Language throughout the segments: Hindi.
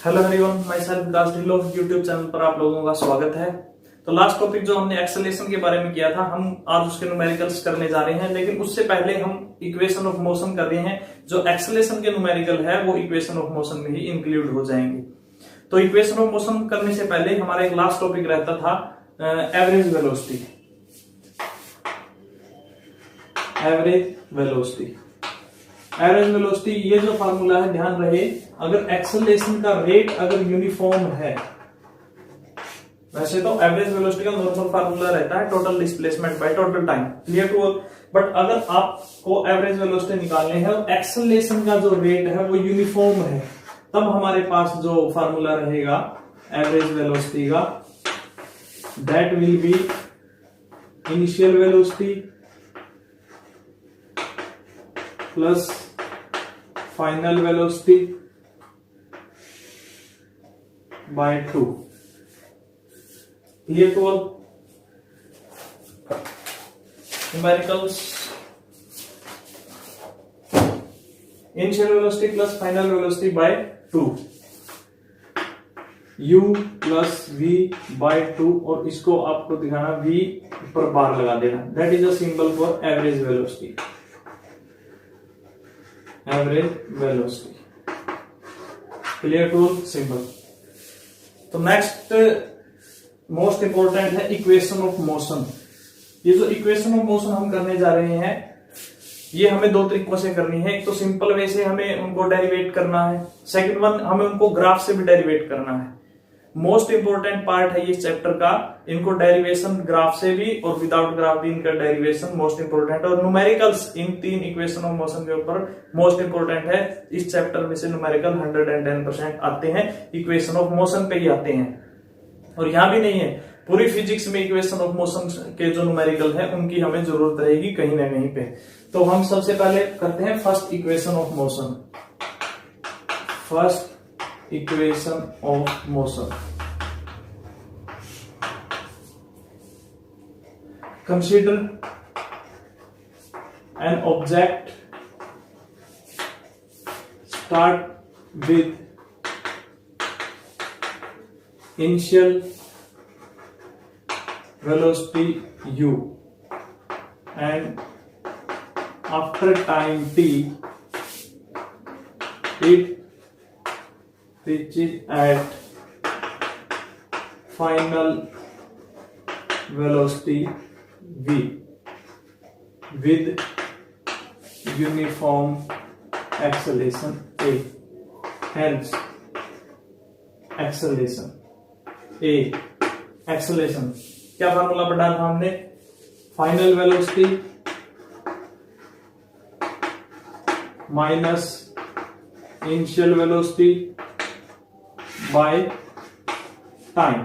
Hello everyone, my self Vikas Dhillon YouTube channel पर आप लोगों का स्वागत है। तो लास्ट टॉपिक जो हमने एक्सेलरेशन के बारे में किया था, हम आज उसके न्यूमेरिकल्स करने जा रहे हैं, लेकिन उससे पहले हम इक्वेशन ऑफ मोशन कर रहे हैं। जो एक्सेलरेशन के न्यूमेरिकल है वो इक्वेशन ऑफ मोशन में ही इंक्लूड हो जाएंगे। तो इक्वेशन ऑफ मोशन करने से पहले हमारा एक लास्ट टॉपिक रहता था एवरेज वेलोसिटी। एवरेज वेलोसिटी ये जो फार्मूला है, ध्यान रहे, अगर एक्सेलरेशन का रेट अगर यूनिफॉर्म है, वैसे तो एवरेज वेलोसिटी का नॉर्मल फार्मूला रहता है total displacement by total time, clear to all. But अगर आपको एवरेज वेलोसिटी निकालनी है और एक्सेलरेशन का जो रेट है वो यूनिफॉर्म है, तब हमारे पास जो फार्मूला रहेगा एवरेज वेलोसिटी का, that will be initial velocity plus final velocity by 2, clear to all. Numericals, initial velocity plus final velocity by 2, u plus v by 2, और इसको आपको दिखाना v पर बार लगा देना, that is a symbol for average velocity. Average velocity, clear to symbol. तो नेक्स्ट मोस्ट इंपॉर्टेंट है इक्वेशन ऑफ मोशन। ये जो इक्वेशन ऑफ मोशन हम करने जा रहे हैं, ये हमें दो तरीकों से करनी है। एक तो सिंपल वे से हमें उनको डेरिवेट करना है, सेकंड वन हमें उनको ग्राफ से भी डेरिवेट करना है। मोस्ट इंपोर्टेंट पार्ट है ये चैप्टर का, इनको डेरिवेशन ग्राफ से भी और विदाउट ग्राफ भी इनका डेरिवेशन मोस्ट इंपोर्टेंट है। और न्यूमेरिकल्स इन तीन इक्वेशन ऑफ मोशन के ऊपर मोस्ट इंपोर्टेंट है। इस चैप्टर में से न्यूमेरिकल 110% आते हैं, इक्वेशन ऑफ मोशन पे ही आते हैं। और यहां भी नहीं है, पूरी फिजिक्स में इक्वेशन ऑफ मोशन के जो न्यूमेरिकल है उनकी हमें जरूरत रहेगी कहीं ना कहीं पे। तो हम सबसे पहले करते हैं first equation of motion. First equation of motion. Consider an object start with initial velocity u and after time t it reaches at final velocity v with uniform acceleration a. Hence acceleration a, acceleration क्या फार्मूला पढ़ा था हमने? Final velocity minus initial velocity by time,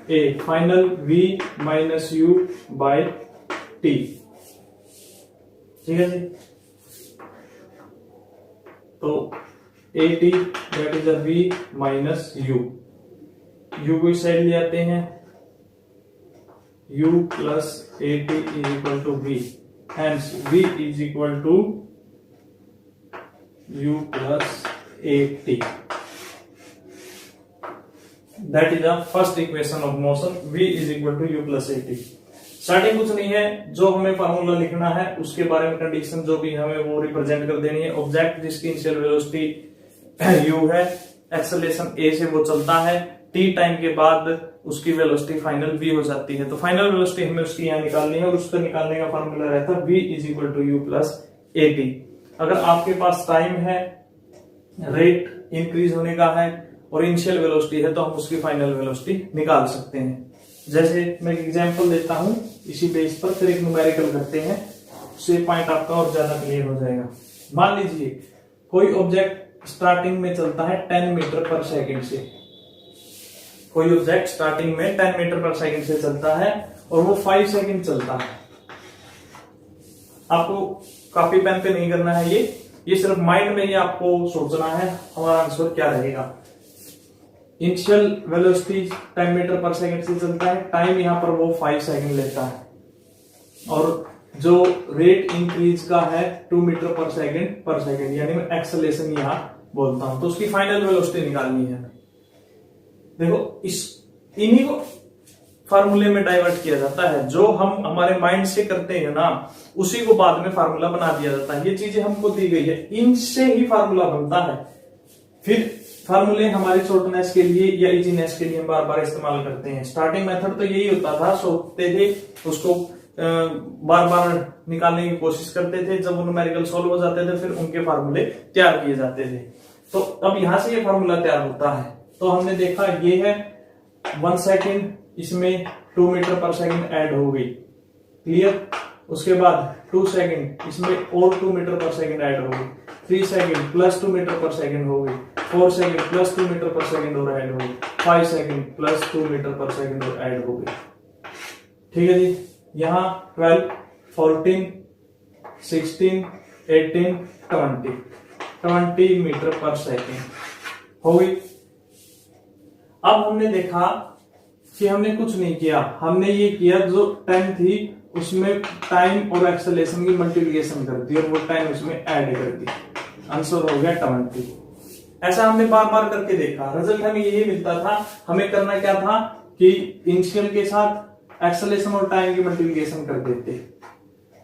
a final v minus u by t, ठीक है जी। तो a t that is a v minus u, u को इस साइड ले आते हैं, u plus a t is equal to v, hence v is equal to u plus a t. That is the first equation of motion, v is equal to u plus at. Starting कुछ नहीं है, जो हमें फार्मूला लिखना है उसके बारे में कंडीशन जो भी हमें वो रिप्रेजेंट कर देनी है। ऑब्जेक्ट जिसकी इनिशियल वेलोसिटी u है, एक्सेलरेशन a से वो चलता है, t टाइम के बाद उसकी वेलोसिटी फाइनल v हो जाती है। तो फाइनल वेलोसिटी हमें उसकी यहाँ निकालनी है और उसको निकालने का फार्मूला रहता है v is equal to u plus at। अगर आपके पास टाइम है, रेट इंक्रीज होने का है और इनिशियल वेलोसिटी है, तो हम उसकी फाइनल वेलोसिटी निकाल सकते हैं। जैसे मैं एक एग्जांपल देता हूं इसी बेस पर, फिर एक न्यूमेरिकल करते हैं, उससे पॉइंट आपका और ज्यादा क्लियर हो जाएगा। मान लीजिए कोई ऑब्जेक्ट स्टार्टिंग में चलता है 10 मीटर पर सेकंड से, कोई ऑब्जेक्ट स्टार्टिंग में 10 मीटर पर सेकंड से चलता है और वो 5 सेकंड चलता है। आपको कॉपी पेन पे नहीं करना है, ये सिर्फ माइंड में ही आपको सोचना है हमारा आंसर क्या रहेगा। इनिशियल वेलोसिटी 10 मीटर पर सेकंड से चलता है, टाइम यहां पर वो 5 सेकंड लेता है, और जो रेट इंक्रीज का है 2 मीटर पर सेकंड यानी एक्सेलरेशन यहाँ बोलता हूं, तो उसकी फाइनल वेलोसिटी निकालनी है। देखो इन्हीं को फार्मूले में डाइवर्ट किया जाता है, जो हम हमारे माइंड से करते हैं ना, उसी को बाद में फार्मूला बना दिया जाता है। ये चीजें हमको दी गई है, इनसे ही फार्मूला बनता है। फिर फार्मूले हमारी शॉर्टनेस के लिए या इजीनेस के लिए हम बार बार इस्तेमाल करते हैं। स्टार्टिंग मेथड तो यही होता था, सोचते थे उसको बार बार निकालने की कोशिश करते थे, जब वो न्यूमेरिकल सॉल्व हो जाते थे फिर उनके फार्मूले तैयार किए जाते थे। तो अब यहां से ये फार्मूला तैयार होता है। तो हमने देखा ये है 1 सेकेंड, इसमें 2 मीटर पर सेकेंड ऐड हो गई, क्लियर। उसके बाद 2 सेकेंड, इसमें और 2 मीटर पर सेकेंड ऐड हो गई। 3 सेकेंड प्लस 2 मीटर पर सेकेंड हो गई। 4 सेकेंड प्लस 2 मीटर पर सेकेंड और ऐड हो गई। 5 सेकेंड प्लस 2 मीटर पर सेकेंड और ऐड हो गई। ठीक है जी। यहां 12, 14, 16, 18, 20 मीटर पर सेकेंड हो गई। अब हमने देखा कि हमने कुछ नहीं किया, हमने ये किया जो 10 थी उसमें टाइम और एक्सेलरेशन की मल्टीप्लिकेशन कर दी और वो टाइम उसमें ऐड कर दी, आंसर हो गया 20। ऐसा हमने बार बार करके देखा, रिजल्ट हमें यही मिलता था। हमें करना क्या था कि इनिशियल के साथ एक्सेलरेशन और टाइम की मल्टीप्लिकेशन कर देते,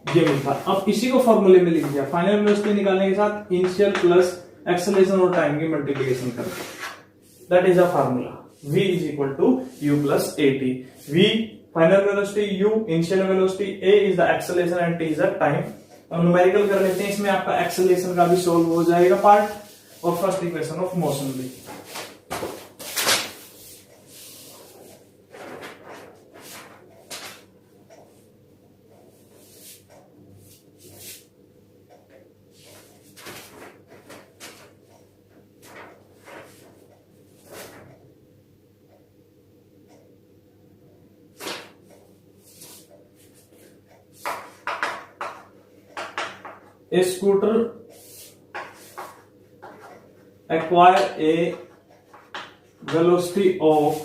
ये मिलता। अब इसी को फॉर्मूले में लिख दिया, फाइनल वेलोसिटी निकालने के साथ इनिशियल प्लस एक्सेलरेशन और टाइम की मल्टीप्लिकेशन कर दे। That is a formula. v is equal to u plus at. v final velocity, u initial velocity, a is the acceleration and t is the time. अब न्यूमेरिकल कर लेते हैं, इसमें आपका एक्सेलरेशन का भी सॉल्व हो जाएगा पार्ट और फर्स्ट इक्वेशन ऑफ मोशन भी। A scooter acquire a velocity of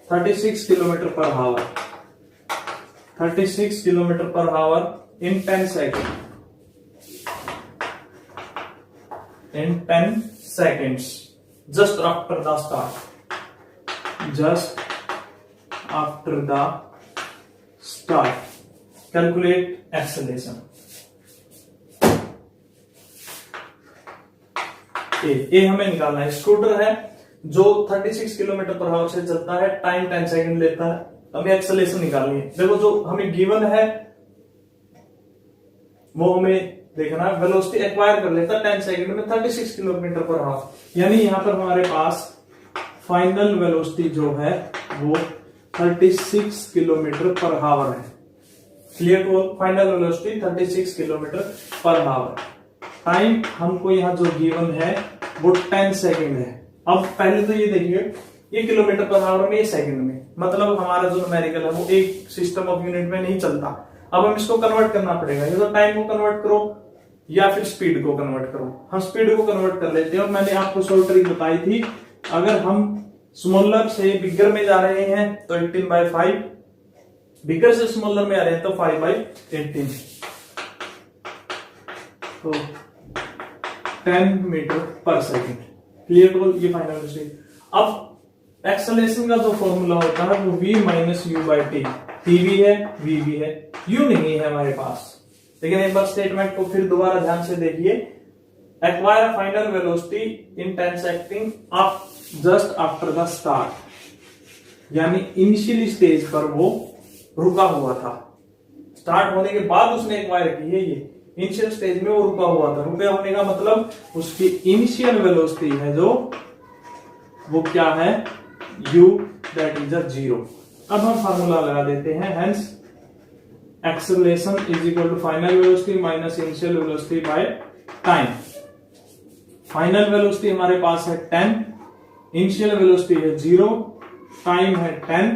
36 km per hour. 36 km per hour in 10 seconds. In 10 seconds, just after the start. Just after the start. Calculate acceleration. ए हमें निकालना है। स्कूटर है जो 36 किलोमीटर पर आवर से चलता है, टाइम 10 सेकंड लेता है, हमें एक्सेलरेशन निकालनी है। देखो जो हमें गिवन है वो हमें देखना है, वेलोसिटी एक्वायर कर लेता है 10 सेकंड में 36 किलोमीटर पर आवर, यानी यहां पर हमारे पास फाइनल वेलोसिटी जो है वो 36 किलोमीटर पर आवर है। क्लियर? तो final velocity 36 kilometre per hour. Time हमको यहाँ जो गिवन है वो 10 सेकंड है। अब पहले तो ये देखिए, ये किलोमीटर पर आवर में, ये सेकंड में, मतलब हमारा जो न्यूमेरिकल है वो एक सिस्टम ऑफ यूनिट में नहीं चलता। अब हम इसको कन्वर्ट करना पड़ेगा, या तो टाइम को कन्वर्ट करो या फिर स्पीड को कन्वर्ट करो। हम स्पीड को कन्वर्ट कर लेते हैं, और मैंने आपको शॉर्ट ट्रिक बताई थी, अगर हम स्मॉलर से बिगर में जा रहे हैं तो 18/5, बिगर से स्मॉलर में आ रहे हैं तो 5/18, तो 10 मीटर पर सेकेंड। क्लियर? तो ये फाइनल वेलोसिटी। अब एक्सेलरेशन का जो फॉर्मूला होता है वो v minus you by T. T भी है, v भी है, u नहीं है हमारे पास। लेकिन एक बार स्टेटमेंट को फिर दोबारा ध्यान से देखिए, acquire final velocity in 10 second up just after the start, यानी इनिशियल स्टेज पर वो रुका हुआ था। स्टार्ट होने के बाद उसने एक्वायर की है, ये इनिशियल स्टेज में वो रुका हुआ था। रुके होने का मतलब उसकी इनिशियल वेलोसिटी है जो वो क्या है, u, दैट इज 0। अब हम फार्मूला लगा देते हैं, hence acceleration is equal to final velocity minus initial velocity by time. Final velocity हमारे पास है 10, इनिशियल वेलोसिटी है 0, टाइम है 10,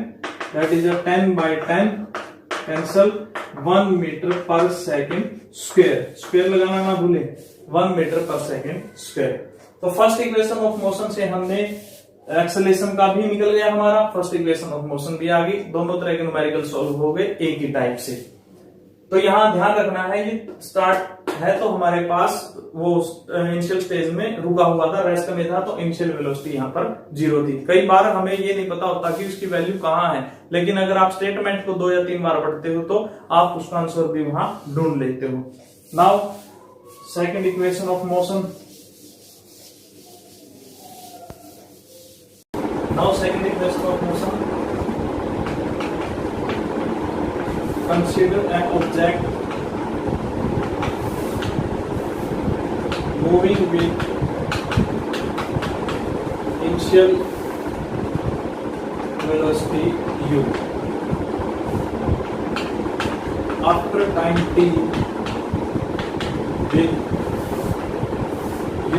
दैट इज 10/10 कैंसल 1 मीटर पर सेकेंड स्क्वायर। स्क्वायर लगाना ना भूले, 1 मीटर पर सेकेंड स्क्वायर। तो फर्स्ट इक्वेशन ऑफ मोशन से हमने एक्सेलरेशन का भी निकल गया हमारा, फर्स्ट इक्वेशन ऑफ मोशन भी आ गई, दोनों तरह के न्यूमेरिकल सॉल्व हो गए एक ही टाइप से। तो यहां ध्यान रखना है, ये स्टार्ट है तो हमारे पास वो इनिशियल स्टेज में रुका हुआ था, रेस्ट में था, तो इनिशियल वेलोसिटी यहाँ पर 0 थी। कई बार हमें ये नहीं पता होता कि उसकी वैल्यू कहाँ है, लेकिन अगर आप स्टेटमेंट को 2 या 3 बार पढ़ते हो तो आप उसका आंसर भी वहां ढूंढ लेते हो। Now second equation of motion. Now second equation of motion, consider an object moving with initial velocity u after time t with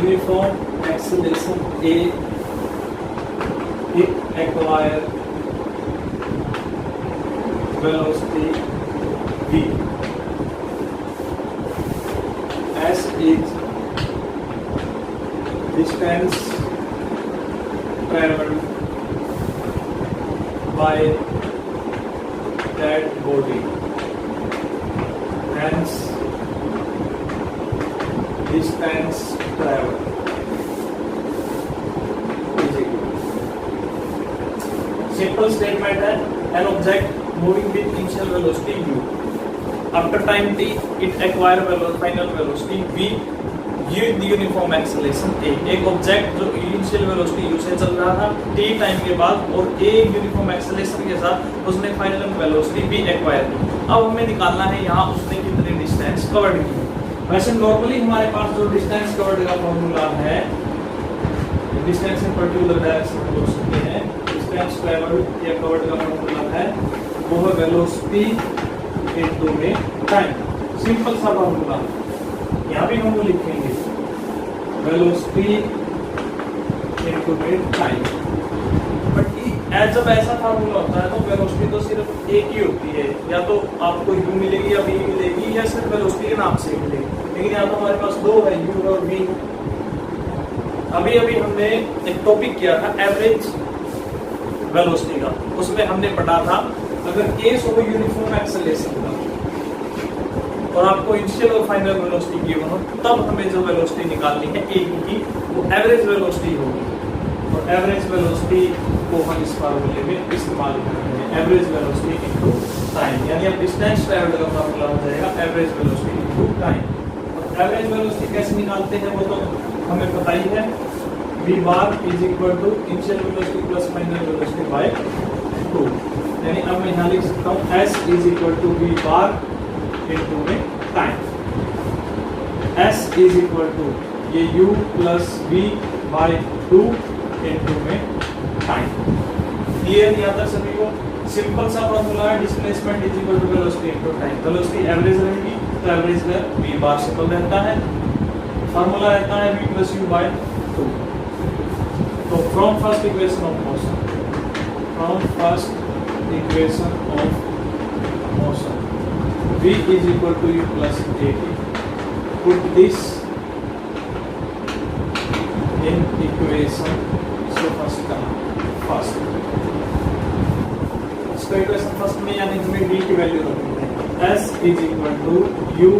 uniform acceleration a, it acquire velocity v. S is distance traveled by that body, hence distance traveled is equal. Simple statement है, an object moving with initial velocity u after time t it acquire final velocity v with uniform acceleration a. एक ऑब्जेक्ट जो इनिशियल वेलोसिटी u से चल रहा था t टाइम के बाद और a यूनिफॉर्म एक्सेलरेशन के साथ उसने फाइनल वेलोसिटी v एक्वायर की। अब हमें निकालना है यहाँ उसने कितनी डिस्टेंस कवर्ड की। वैसे नॉर्मली हमारे पास जो डिस्टेंस कवर्ड का फॉर्मूला है, डिस्टेंस इन पर्टिकुलर डायरेक्शन बोल सकते हैं, डिस्टेंस ट्रैवल्ड या कवर्ड का फॉर्मूला है वो है वेलोसिटी इनटू में टाइम। सिंपल सा फॉर्मूला, यहाँ भी हम वो लिखेंगे वेलोसिटी इनटू में टाइम। बट जब ऐसा फार्मूला होता है तो वेलोसिटी तो सिर्फ एक ही होती है, या तो आपको u मिलेगी या v मिलेगी या सिर्फ वेलोसिटी के नाम से मिलेगी। लेकिन यहाँ तो हमारे पास दो है, u और v। अभी अभी हमने एक टॉपिक किया था एवरेज वेलोसिटी का, उसमें हमने पढ़ा था अगर केस हो यूनिफॉर्म एक्सेलरेशन का और आपको इनिशियल और फाइनल वेलोसिटी गिवन हो, तब हमें जो वेलोसिटी निकालनी है एक की वो एवरेज वेलोसिटी होगी। और एवरेज वेलोसिटी को हम इस फार्मूले में इस्तेमाल करते हैं, एवरेज वेलोसिटी इनटू टाइम, यानी अब डिस्टेंस ट्रैवल्ड का फार्मूला हो जाएगा average velocity into time. Average velocity कैसे निकालते हैं वो तो हमें पता ही है, v bar is equal to initial velocity plus final velocity by 2। यानी अब मैं यहाँ लिख सकता हूँ s is equal to v bar into में time. s is equal to ये u plus v by 2 into में टाइम। क्लियर यहाँ तक सभी को? सिंपल सा फॉर्मूला है, displacement is equal to velocity into time. Velocity average रहेगी तो एवरेज में v बार सिंपल रहता है, फॉर्मूला रहता है v प्लस u बाय 2। तो from first equation of motion, from first equation of motion v is equal to u plus at, put this in equation, so first इसका इक्वेशन फर्स्ट में यानी हमें v की वैल्यू रखनी है, s is equal to u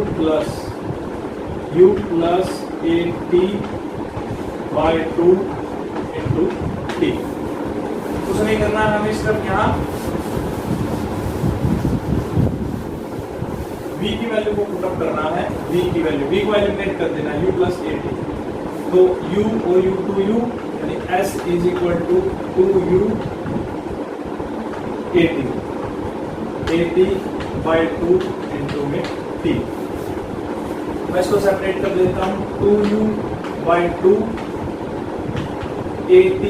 plus at by 2 into t। कुछ नहीं करना है, हमें सिर्फ यहाँ v की वैल्यू को पुटअप करना है, v की वैल्यू, v को एलिमिनेट कर देना है, u प्लस at। तो u और u 2u यानी s is equal to 2u at by 2 into में t। मैं इसको सेपरेट कर देता हूँ, 2u by 2 at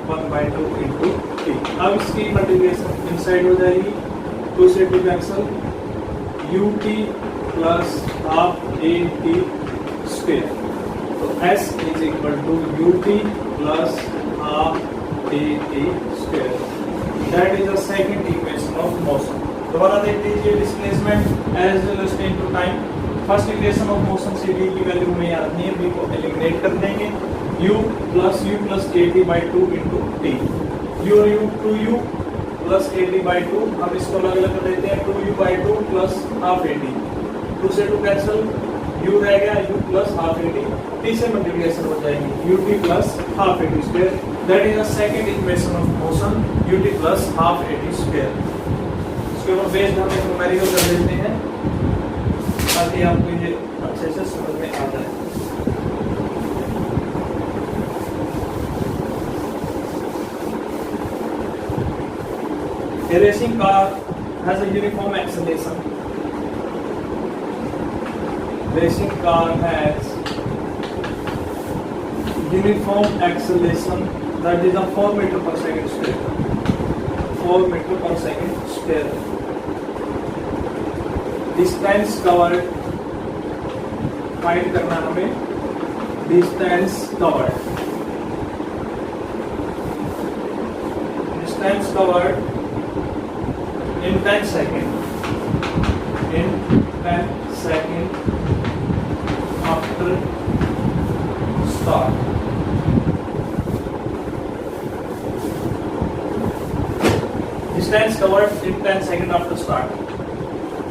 1 by 2 into t। अब इसकी मल्टीप्लिकेशन इनसाइड हो जाएगी, 2 से 2 cancel, ut plus half at square. तो s is equal to ut plus half at square. That is the second equation of motion. दोबारा देख लीजिए, displacement as well as time to time. First equation of motion से v की वैल्यू हमें याद नहीं है, v को एलिमिनेट कर देंगे, u plus at by 2 into t। u और u 2u plus at by 2, अब इसको अलग अलग कर देते हैं, 2u by 2 plus half at 2 से 2 कैंसिल, u रह गया u plus half eighty, t से मल्टीप्लिकेशन हो जाएगी ut plus half eighty square, that is the second equation of motion ut plus half eighty square. इसके ऊपर बेस्ड हम एक न्यूमेरिकल कर लेते हैं ताकि आपको ये अच्छे से समझ में आ जाए। A racing car has a uniform acceleration. Racing car has uniform acceleration that is a 4 meter per second square. 4 meter per second square. Distance covered. Find करना हमें distance covered. Distance covered in 10 seconds. In 10 seconds after start. Distance covered in 10 seconds after start.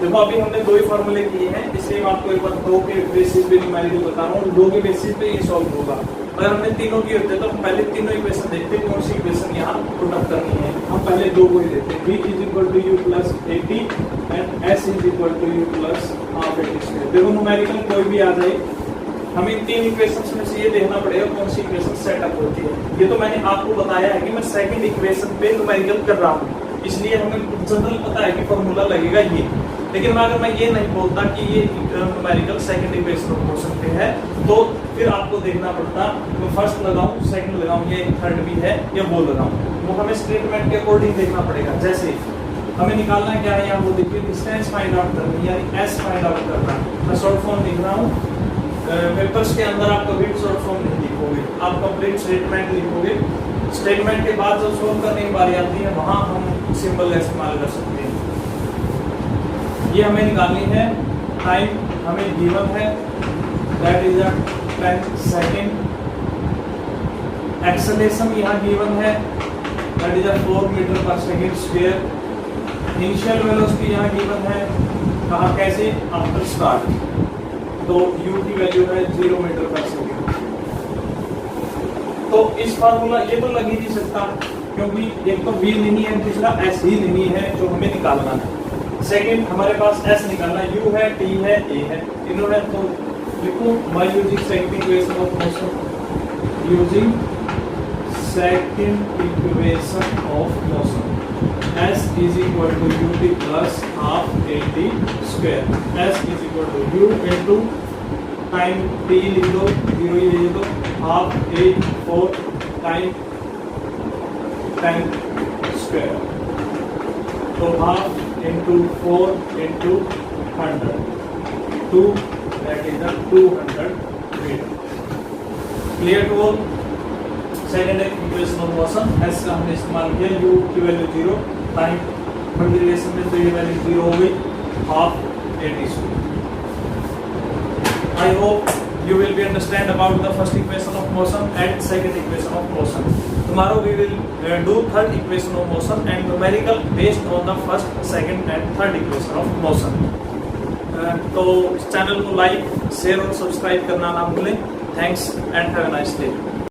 देखो अभी हमने दो ही फॉर्मूले किए हैं, इसलिए मैं आपको एक बार दो के बेसिस पे न्यूमेरिकल बता रहा हूँ। दो के बेसिस पे ये सॉल्व होगा। अगर हमने तीनों की होते तो हम पहले तीनों इक्वेशन देखते कौन सी इक्वेशन यहाँ पुट अप करनी है। हम पहले दो को ही देखते, v is equal to u plus 80 and s is equal to u plus half 80 square. देखो न्यूमेरिकल कोई भी आ जाए, हमें तीन इक्वेशंस में से ये देखना पड़ेगा कौन सी इक्वेशन सेटअप होती है। ये तो मैंने आपको बताया है कि मैं सेकंड इक्वेशन पे न्यूमेरिकल कर रहा हूँ, इसलिए हमें जनरल पता है कि फॉर्मूला लगेगा ये। लेकिन अगर मैं ये नहीं बोलता कि ये numerical second equation of motion पे है, तो फिर आपको देखना पड़ता मैं फर्स्ट लगाऊं, सेकंड लगाऊं, ये थर्ड भी है या वो लगाऊं। वो हमें स्टेटमेंट के अकॉर्डिंग देखना पड़ेगा। जैसे हमें निकालना क्या है, यहाँ वो देखिए डिस्टेंस फाइंड आउट करनी है, यानी एस फाइंड आउट करना है। मैं शॉर्ट फॉर्म लिख रहा हूँ, पेपर्स के अंदर आप कभी भी शॉर्ट फॉर्म नहीं लिखोगे, आप कंप्लीट स्टेटमेंट लिखोगे। स्टेटमेंट के बाद जब सोल्व करने की बारी आती है वहां हम सिंबल का इस्तेमाल कर सकते हैं। ये हमें निकालनी है, टाइम हमें गिवन है, दैट इज 10 सेकेंड। एक्सेलरेशन यहाँ गिवन है, दैट इज 4 मीटर पर सेकेंड स्क्वायर। इनिशियल वेलोसिटी यहाँ गिवन है, कहा कैसे, आफ्टर स्टार्ट, तो u की वैल्यू है 0 मीटर पर सेकेंड। तो इस फार्मूला ये तो लग ही नहीं सकता, क्योंकि एक तो v नहीं है, दूसरा s ही नहीं है जो हमें निकालना है। सेकंड हमारे पास s निकालना, u है, t है, a है, इन्होंने तो लिखो by using second equation of motion, using second equation of motion, s is equal to ut plus half 80 square. s is equal to u into time t लिख दो, 0 ही लिख दो, हाफ 4 टाइम 10 स्क्वायर, तो half into 4 into 100, 2, that is the 200 meter. Clear to all? Second equation of motion, s का हमने इस्तेमाल किया, u की वैल्यू 0, टाइम मल्टीप्लिकेशन में तो ये वैल्यू 0 हो गई, half 80 square. I hope you will be understand about the first equation of motion and second equation of motion. Tomorrow we will do third equation of motion and numerical based on the first, second and third equation of motion. तो इस चैनल को लाइक, शेयर और सब्सक्राइब करना ना भूलें। Thanks and have a nice day.